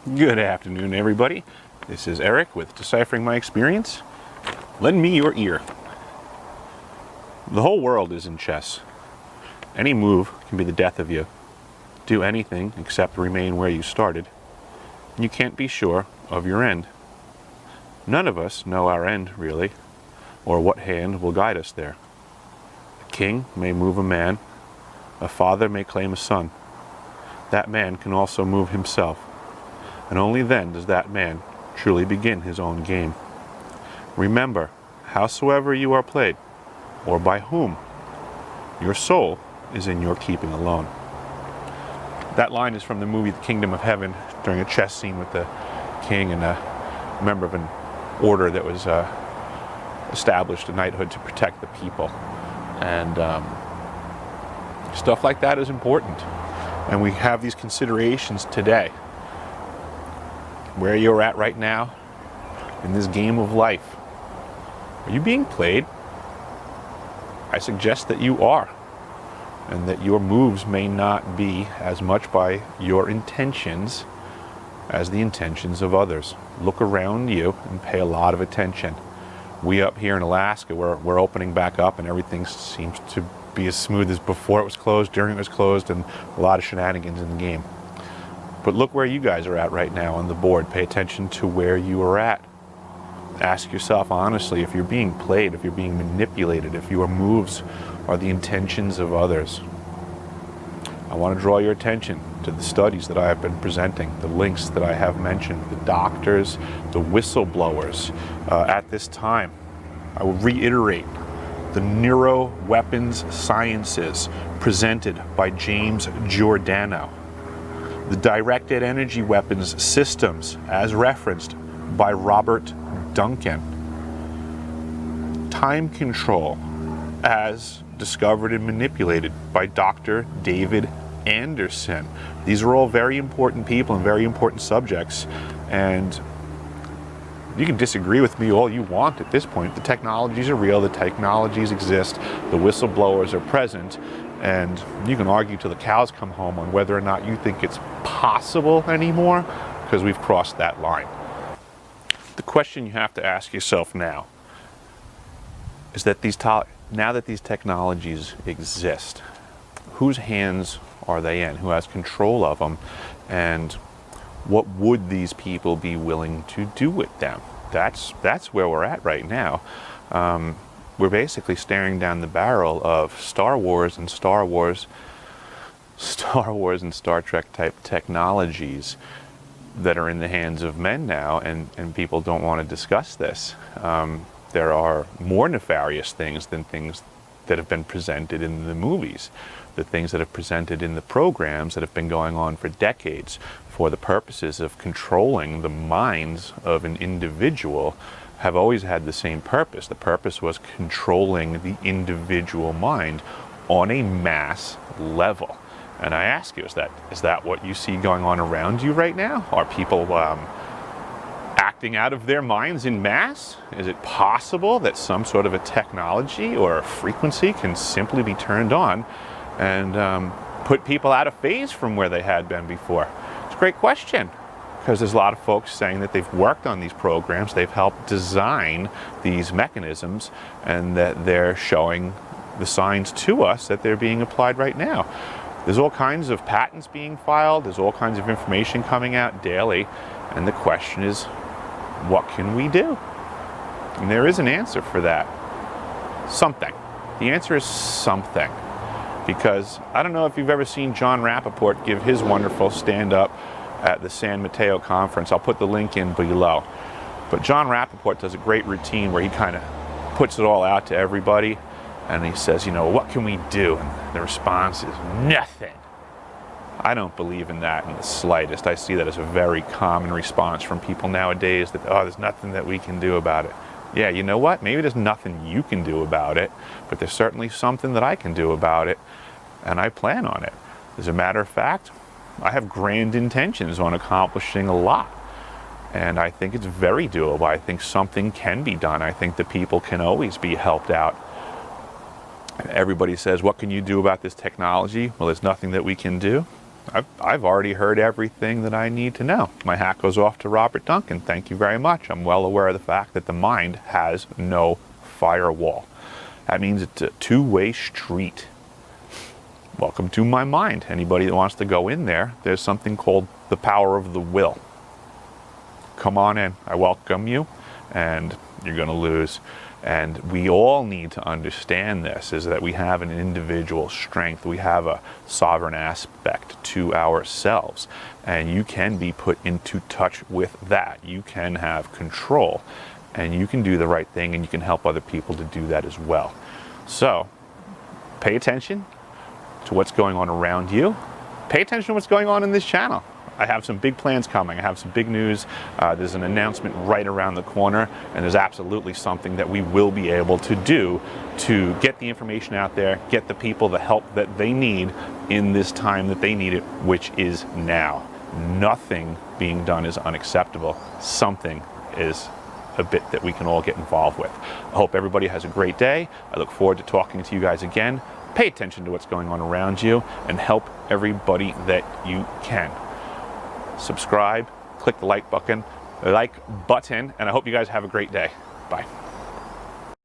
Good afternoon, everybody. This is Eric with Deciphering My Experience. Lend me your ear. The whole world is in chess. Any move can be the death of you. Do anything except remain where you started. You can't be sure of your end. None of us know our end, really, or what hand will guide us there. A king may move a man. A father may claim a son. That man can also move himself. And only then does that man truly begin his own game. Remember, howsoever you are played, or by whom, your soul is in your keeping alone. That line is from the movie The Kingdom of Heaven, during a chess scene with the king and a member of an order that was established, a knighthood to protect the people. And stuff like that is important. And we have these considerations today. Where you're at right now in this game of life. Are you being played? I suggest that you are, and that your moves may not be as much by your intentions as the intentions of others. Look around you and pay a lot of attention. We up here in Alaska, we're opening back up, and everything seems to be as smooth as before it was closed, during it was closed, and a lot of shenanigans in the game. But look where you guys are at right now on the board. Pay attention to where you are at. Ask yourself honestly if you're being played, if you're being manipulated, if your moves are the intentions of others. I want to draw your attention to the studies that I have been presenting, the links that I have mentioned, the doctors, the whistleblowers. At this time, I will reiterate the neuroweapons sciences presented by James Giordano. The directed energy weapons systems as referenced by Robert Duncan. Time control as discovered and manipulated by Dr. David Anderson. These are all very important people and very important subjects, and you can disagree with me all you want at this point. The technologies are real, the technologies exist, the whistleblowers are present, and you can argue till the cows come home on whether or not you think it's possible anymore, because we've crossed that line. The question you have to ask yourself now is that now that these technologies exist, whose hands are they in? Who has control of them? And what would these people be willing to do with them? That's where we're at right now. We're basically staring down the barrel of Star Wars and Star Trek type technologies that are in the hands of men now, and people don't want to discuss this. There are more nefarious things than things that have been presented in the movies. The things that are presented in the programs that have been going on for decades for the purposes of controlling the minds of an individual have always had the same purpose. The purpose was controlling the individual mind on a mass level. And I ask you, is that what you see going on around you right now? Are people acting out of their minds in mass? Is it possible that some sort of a technology or a frequency can simply be turned on and put people out of phase from where they had been before? It's a great question, because there's a lot of folks saying that they've worked on these programs, they've helped design these mechanisms, and that they're showing the signs to us that they're being applied right now. There's all kinds of patents being filed, there's all kinds of information coming out daily, and the question is, what can we do? And there is an answer for that. Something. The answer is something. Because I don't know if you've ever seen Jon Rappoport give his wonderful stand-up at the San Mateo conference. I'll put the link in below. But Jon Rappoport does a great routine where he kind of puts it all out to everybody, and he says, what can we do? And the response is nothing. I don't believe in that in the slightest. I see that as a very common response from people nowadays, that, there's nothing that we can do about it. Yeah, you know what? Maybe there's nothing you can do about it, but there's certainly something that I can do about it, and I plan on it. As a matter of fact, I have grand intentions on accomplishing a lot, and I think it's very doable. I think something can be done. I think that people can always be helped out. Everybody says, what can you do about this technology? Well, there's nothing that we can do. I've already heard everything that I need to know. My hat goes off to Robert Duncan. Thank you very much. I'm well aware of the fact that the mind has no firewall. That means it's a two-way street. Welcome to my mind. Anybody that wants to go in there, there's something called the power of the will. Come on in. I welcome you, and you're going to lose. And we all need to understand this, is that we have an individual strength. We have a sovereign aspect to ourselves, and you can be put into touch with that. You can have control, and you can do the right thing, and you can help other people to do that as well. So pay attention to what's going on around you. Pay attention to what's going on in this channel. I have some big plans coming. I have some big news. There's an announcement right around the corner, and there's absolutely something that we will be able to do to get the information out there, get the people the help that they need in this time that they need it, which is now. Nothing being done is unacceptable. Something is a bit that we can all get involved with. I hope everybody has a great day. I look forward to talking to you guys again. Pay attention to what's going on around you and help everybody that you can. Subscribe, click the like button, and I hope you guys have a great day. Bye.